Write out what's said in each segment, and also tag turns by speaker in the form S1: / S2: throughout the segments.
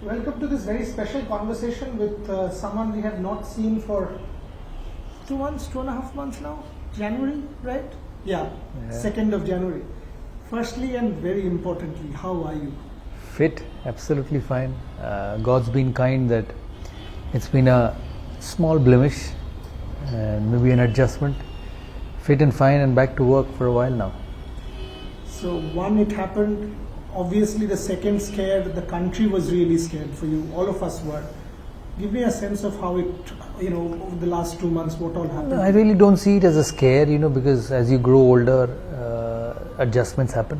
S1: Welcome to this very special conversation with someone we have not seen for 2 months, 2.5 months now. January, right? Yeah. 2nd of January. Firstly and very importantly, how are you?
S2: Fit, absolutely fine. God's been kind that it's been a small blemish and maybe an adjustment. Fit and fine and back to work for a while now.
S1: So one, it happened. Obviously the second scared, the country was really scared for you. All of us were. Give me a sense of how it, over the last 2 months, what all happened.
S2: I really don't see it as a scare, because as you grow older, adjustments happen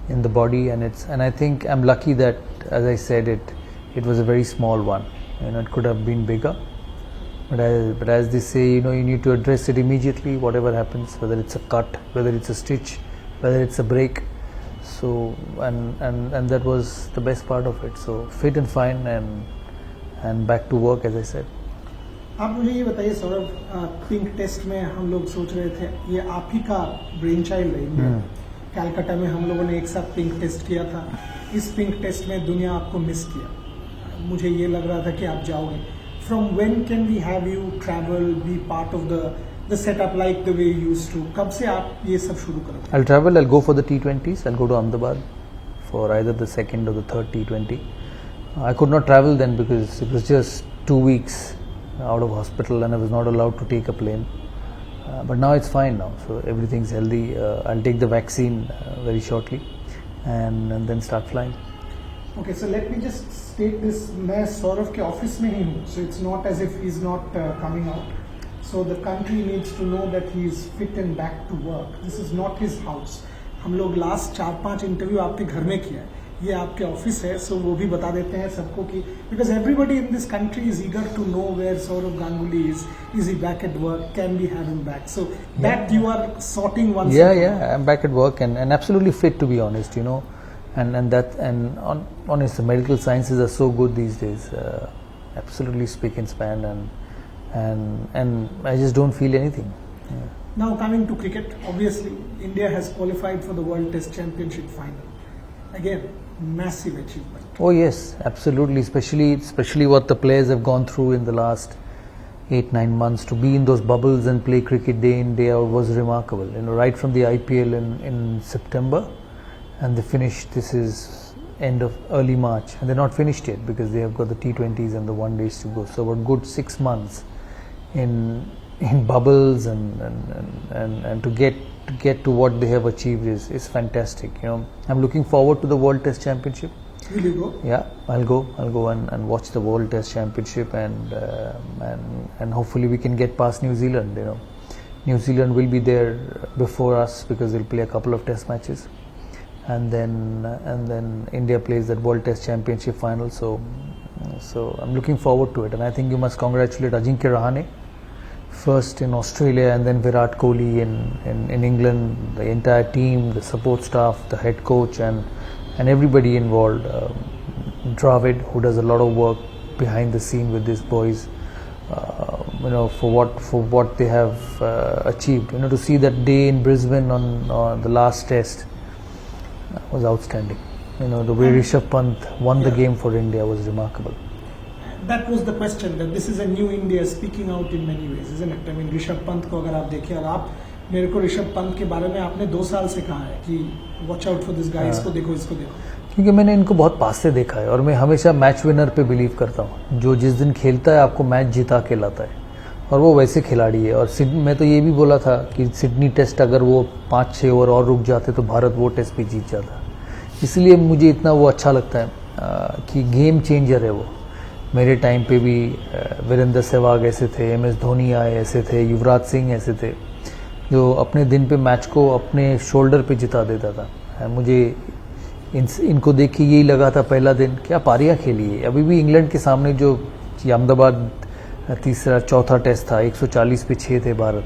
S2: in the body, and I think I'm lucky that, as I said, it was a very small one. It could have been bigger, but as they say, you need to address it immediately, whatever happens, whether it's a cut, whether it's a stitch, whether it's a break. So and that was the best part of it. So fit and fine and back to work, as I said.
S1: आप मुझे ये बताइए Saurabh, pink test में हम लोग सोच रहे थे ये आप ही का ब्रेन चाइल्ड है। कलकत्ता में हम लोगों ने एक साथ पिंक टेस्ट किया था। इस पिंक टेस्ट में दुनिया आपको मिस किया। मुझे ये लग रहा था कि आप जाओगे। From when can we have you travel, be part of the setup like the way you used to? कब से आप ये सब शुरू करोगे?
S2: I'll travel. I'll go for the T20s. I'll go to Ahmedabad for either the second or the third T20. I could not travel then because it was just 2 weeks out of hospital and I was not allowed to take a plane. But now it's fine now, so everything's healthy. I'll take the vaccine very shortly and then start flying.
S1: Okay, so let me just state this. मैं सौरभ के office में ही हूँ, so it's not as if he's not coming out. So the country needs to know that he is fit and back to work. This is not his house. हम लोग last 4-5 interview आपके घर में किया है. ये आपके ऑफिस है, so वो भी बता देते हैं सबको कि because everybody in this country is eager to know where Saurav Ganguly is. Is he back at work? Can we have him back? So that you are sorting once.
S2: Yeah, I'm back at work and absolutely fit, to be honest. And honest, the medical sciences are so good these days. Absolutely spick and span and I just don't feel anything. Yeah.
S1: Now coming to cricket, obviously India has qualified for the World Test Championship final. Again, massive achievement.
S2: Oh yes, absolutely. Especially what the players have gone through in the last 8-9 months. To be in those bubbles and play cricket day in, day out was remarkable. Right from the IPL in September, and they finished. This is end of early March, and they're not finished yet because they have got the T20s and the one days to go. So about good 6 months in bubbles and to get to what they have achieved is fantastic. I'm looking forward to the World Test Championship.
S1: Will you go?
S2: Yeah, I'll go and watch the World Test Championship and hopefully we can get past New Zealand. New Zealand will be there before us because they'll play a couple of Test matches, and then India plays that World Test Championship final. So I'm looking forward to it, and I think you must congratulate Ajinkya Rahane first in Australia and then Virat Kohli in England, the entire team, the support staff, the head coach and everybody involved. Dravid, who does a lot of work behind the scene with these boys, for what they have achieved. To see that day in Brisbane on the last test was outstanding. The way Rishabh Pant won the game for India was remarkable.
S1: That was the question, that this is a new India speaking out in many ways, isn't it? I mean, Rishabh Pant को अगर आप देखें, और आप मेरे को ऋषभ पंत के बारे में आपने 2 साल से कहा है कि watch out for this guy, इसको देखो.
S2: क्योंकि मैंने इनको बहुत पास से देखा है और मैं हमेशा मैच विनर पे बिलीव करता हूँ. जो जिस दिन खेलता है आपको मैच जिता के लाता है, और वो वैसे खिलाड़ी है. और मैं तो ये भी बोला था कि सिडनी टेस्ट अगर वो 5-6 ओवर और रुक जाते तो भारत वो टेस्ट भी जीत जाता. इसलिए मुझे इतना वो अच्छा लगता है कि गेम चेंजर है वो. मेरे टाइम पे भी वीरेंद्र सहवाग ऐसे थे, MS धोनी आए ऐसे थे, युवराज सिंह ऐसे थे, जो अपने दिन पे मैच को अपने शोल्डर पे जिता देता था. मुझे इनको देख के यही लगा था पहला दिन, क्या पारियां खेली है. अभी भी इंग्लैंड के सामने जो अहमदाबाद चौथा टेस्ट था, 140 पे 6 थे भारत,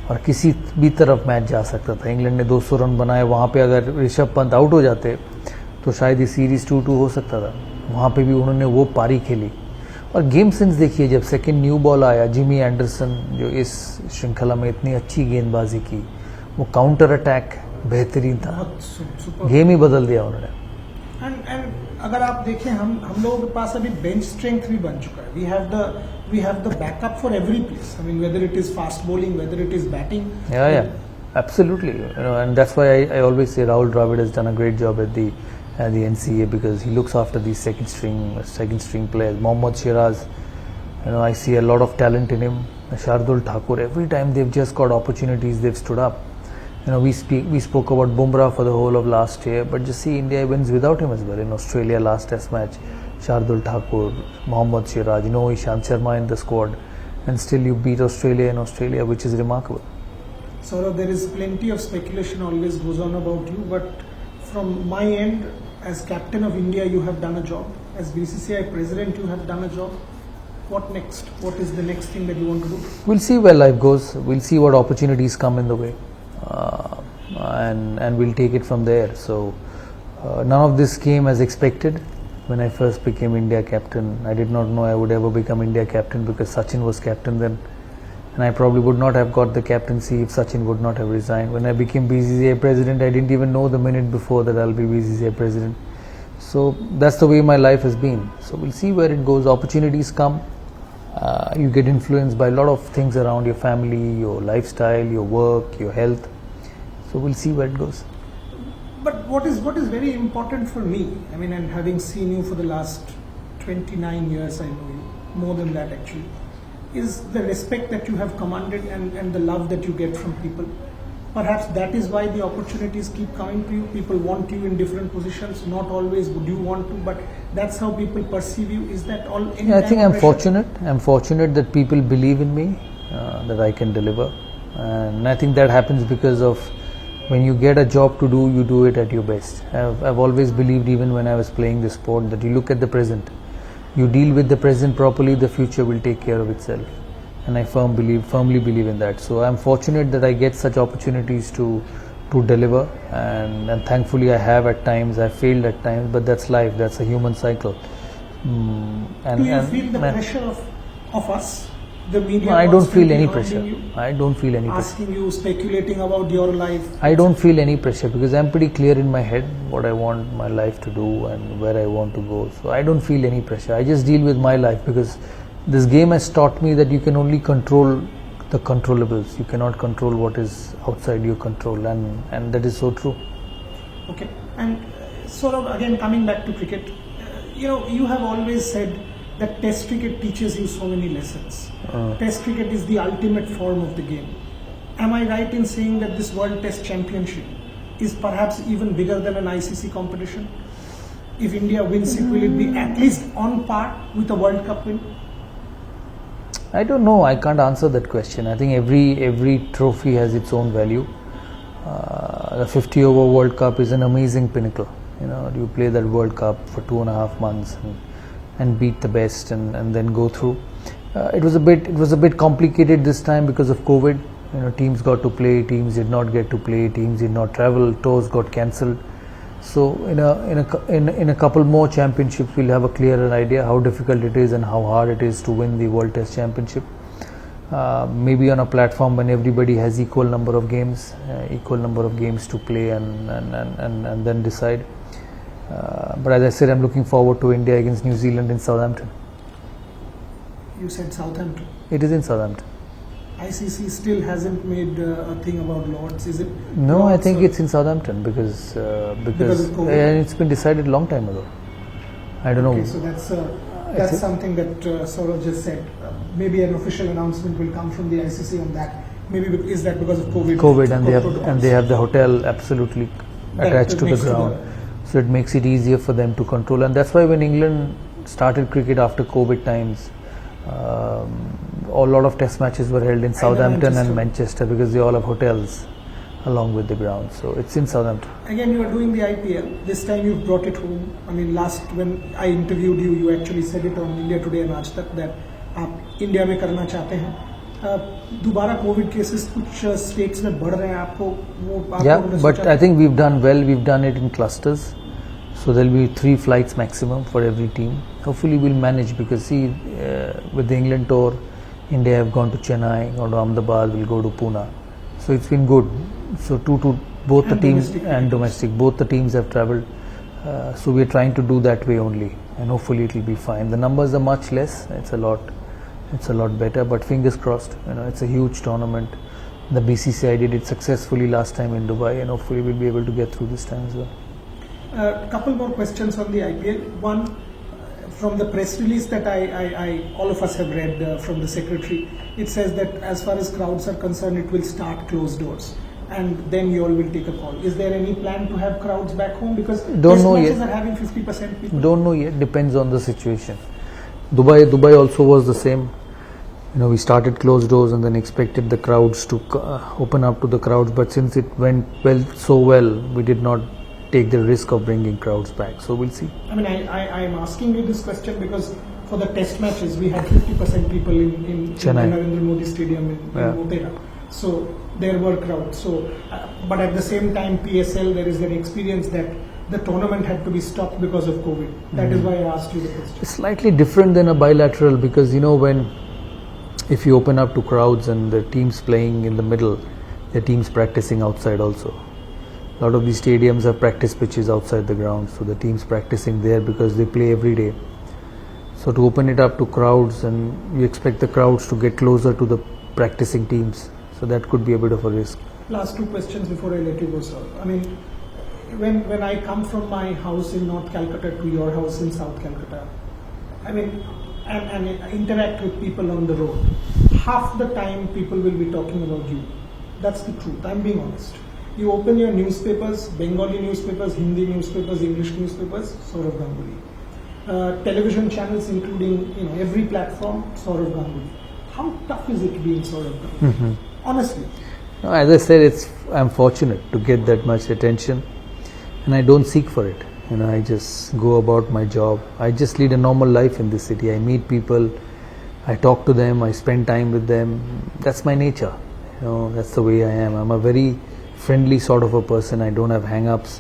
S2: और किसी भी तरफ मैच जा सकता था. इंग्लैंड ने 200 रन बनाए. वहाँ पे अगर ऋषभ पंत आउट हो जाते तो शायद ये सीरीज 2-2 हो सकता था. वहाँ पे भी उन्होंने वो पारी खेली. और गेम सेंस देखिए, जब सेकंड न्यू बॉल आया, जिमी एंडरसन जो इस श्रृंखला में इतनी अच्छी गेंदबाजी की, वो काउंटर अटैक बेहतरीन था. गेम ही बदल दिया उन्होंने.
S1: And अगर आप देखें हम लोगों के पास अभी बेंच स्ट्रेंथ भी बन चुका है. We have the backup for every place. I mean, whether it is fast bowling, whether it is batting.
S2: Yeah, absolutely. And that's why I always say Rahul Dravid has done a great job at the NCA, because he looks after these second string players. Mohammad Shiraz, I see a lot of talent in him. Shardul Thakur, every time they've just got opportunities, they've stood up. We spoke about Bumrah for the whole of last year, but just see India wins without him as well. In Australia last test match, Shardul Thakur, Mohammad Siraj, Ishant Sharma in the squad, and still you beat Australia in Australia, which is remarkable.
S1: Saurav, there is plenty of speculation always goes on about you, but from my end, as captain of India, you have done a job. As BCCI president, you have done a job. What next? What is the next thing that you want to do?
S2: We'll see where life goes. We'll see what opportunities come in the way, and we'll take it from there. So none of this came as expected. When I first became India captain, I did not know I would ever become India captain, because Sachin was captain then, and I probably would not have got the captaincy if Sachin would not have resigned. When I became BCCI president, I didn't even know the minute before that I'll be BCCI president. So that's the way my life has been. So we'll see where it goes. Opportunities come. You get influenced by a lot of things around your family, your lifestyle, your work, your health. So we'll see where it goes.
S1: But what is very important for me, I mean, and having seen you for the last 29 years, I know you, more than that actually, is the respect that you have commanded and the love that you get from people. Perhaps that is why the opportunities keep coming to you. People want you in different positions. Not always would you want to, but that's how people perceive you. Is that all?
S2: Yeah, I think I'm fortunate. I'm fortunate that people believe in me, that I can deliver. And I think that happens because of when you get a job to do, you do it at your best. I've always believed, even when I was playing the sport, that you look at the present. You deal with the present properly, the future will take care of itself. And I firmly believe in that. So I'm fortunate that I get such opportunities to deliver, and thankfully I have at times. I failed at times, but that's life. That's a human cycle.
S1: Do you feel the pressure of us, the media?
S2: No, I don't feel any pressure. I don't feel any pressure.
S1: Asking you, speculating about your life.
S2: I don't feel any pressure, because I'm pretty clear in my head what I want my life to do and where I want to go. So I don't feel any pressure. I just deal with my life, because this game has taught me that you can only control the controllables. You cannot control what is outside your control, and that is so true.
S1: Okay, and sort of again coming back to cricket, you have always said that Test cricket teaches you so many lessons. Test cricket is the ultimate form of the game. Am I right in saying that this World Test Championship is perhaps even bigger than an ICC competition? If India wins it, will it be at least on par with a World Cup win?
S2: I don't know. I can't answer that question. I think every trophy has its own value. The 50-over World Cup is an amazing pinnacle. You play that World Cup for 2.5 months and beat the best, and then go through. It was a bit complicated this time because of COVID. Teams got to play, teams did not get to play, teams did not travel, tours got cancelled. So in a couple more championships, we'll have a clearer idea how difficult it is and how hard it is to win the World Test Championship. Maybe on a platform when everybody has equal number of games to play, and then decide. But as I said, I'm looking forward to India against New Zealand in Southampton.
S1: You said Southampton.
S2: It is in Southampton.
S1: ICC still hasn't made a thing about Lords, is it?
S2: No,
S1: Lords,
S2: I think it's in Southampton because
S1: of COVID?
S2: It's been decided long time ago. I don't know.
S1: So that's something that Saurav just said. Maybe an official announcement will come from the ICC on that. Maybe is that because of COVID?
S2: COVID, and they have the hotel absolutely attached to the ground, so it makes it easier for them to control. And that's why when England started cricket after COVID times, a lot of test matches were held in Southampton and Manchester, because they all have hotels along with the ground. So it's in Southampton.
S1: Again, you are doing the IPL. This time you've brought it home. I mean, when I interviewed you, you actually said it on India Today and Aaj Tak that आप India में करना चाहते हैं. दोबारा Covid cases कुछ states में बढ़ रहे हैं. आपको
S2: Yeah, but I think we've done well. We've done it in clusters. So there'll be 3 flights maximum for every team. Hopefully we'll manage, because with the England tour, India have gone to Chennai, gone to Ahmedabad, will go to Pune. So it's been good. So both the teams and domestic, both the teams have travelled. So we're trying to do that way only, and hopefully it will be fine. The numbers are much less. It's a lot better. But fingers crossed. It's a huge tournament. The BCCI did it successfully last time in Dubai, and hopefully we'll be able to get through this time as well.
S1: A couple more questions on the IPL. One, from the press release that I all of us have read from the secretary, it says that as far as crowds are concerned, it will start closed doors, and then you all will take a call. Is there any plan to have crowds back home? Because
S2: Don't know
S1: matches
S2: yet.
S1: are having 50% people.
S2: Don't know yet. Depends on the situation. Dubai also was the same. We started closed doors and then expected the crowds to open up to the crowds. But since it went so well, we did not take the risk of bringing crowds back. So we'll see.
S1: I mean, I am asking you this question because for the test matches, we had 50% people in
S2: Chennai.
S1: Narendra Modi Stadium in Motera. So there were crowds. So, but at the same time, PSL, there is that experience that the tournament had to be stopped because of COVID. That is why I asked you the question.
S2: It's slightly different than a bilateral because if you open up to crowds and the teams playing in the middle, the teams practicing outside also. A lot of these stadiums have practice pitches outside the ground, so the teams practicing there because they play every day. So to open it up to crowds, and you expect the crowds to get closer to the practicing teams, so that could be a bit of a risk.
S1: Last two questions before I let you go, sir. I mean, when I come from my house in North Calcutta to your house in South Calcutta, I mean, and interact with people on the road, half the time people will be talking about you. That's the truth. I'm being honest. You open your newspapers, Bengali newspapers, Hindi newspapers, English newspapers, Saurav Ganguly. Television channels, including every platform, Saurav Ganguly. How tough is it being Saurav Ganguly? Honestly.
S2: No, as I said, I'm fortunate to get that much attention, and I don't seek for it. I just go about my job. I just lead a normal life in this city. I meet people, I talk to them, I spend time with them. That's my nature. That's the way I am. I'm a very friendly sort of a person. I don't have hang-ups.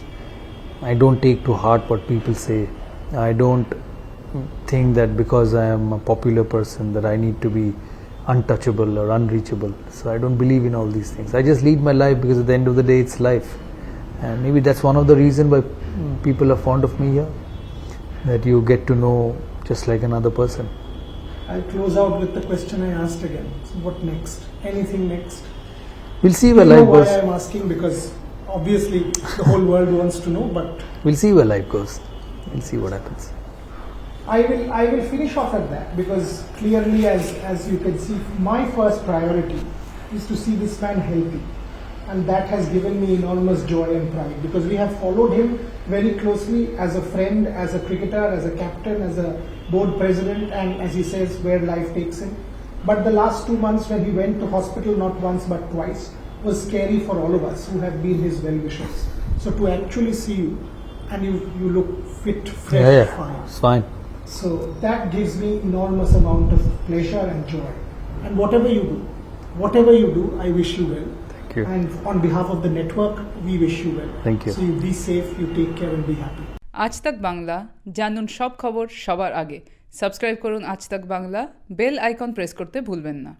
S2: I don't take to heart what people say. I don't think that because I am a popular person that I need to be untouchable or unreachable. So I don't believe in all these things. I just lead my life because at the end of the day it's life. And maybe that's one of the reasons why people are fond of me here, that you get to know just like another person.
S1: I'll close out with the question I asked again. So what next? Anything next?
S2: We'll see where
S1: You know
S2: life
S1: why
S2: goes.
S1: I'm asking, because obviously the whole world wants to know, but
S2: We'll see where life goes. We'll see what happens.
S1: I will finish off at that, because clearly, as you can see, my first priority is to see this man healthy, and that has given me enormous joy and pride, because we have followed him very closely as a friend, as a cricketer, as a captain, as a board president, and as he says, where life takes him. But the last 2 months when he went to hospital not once but twice was scary for all of us who have been his well-wishers. So to actually see you, and you look fit, fresh, fine.
S2: It's fine.
S1: So that gives me enormous amount of pleasure and joy. And whatever you do, I wish you well.
S2: Thank you.
S1: And on behalf of the network, we wish you well.
S2: Thank you.
S1: So you be safe, you take care and be happy.
S3: আজ তাক বাংলা, জানুন সব খবর সবার আগে। Subscribe করুন আজ তাক বাংলা, বেল আইকন প্রেস করতে ভুলবেন না।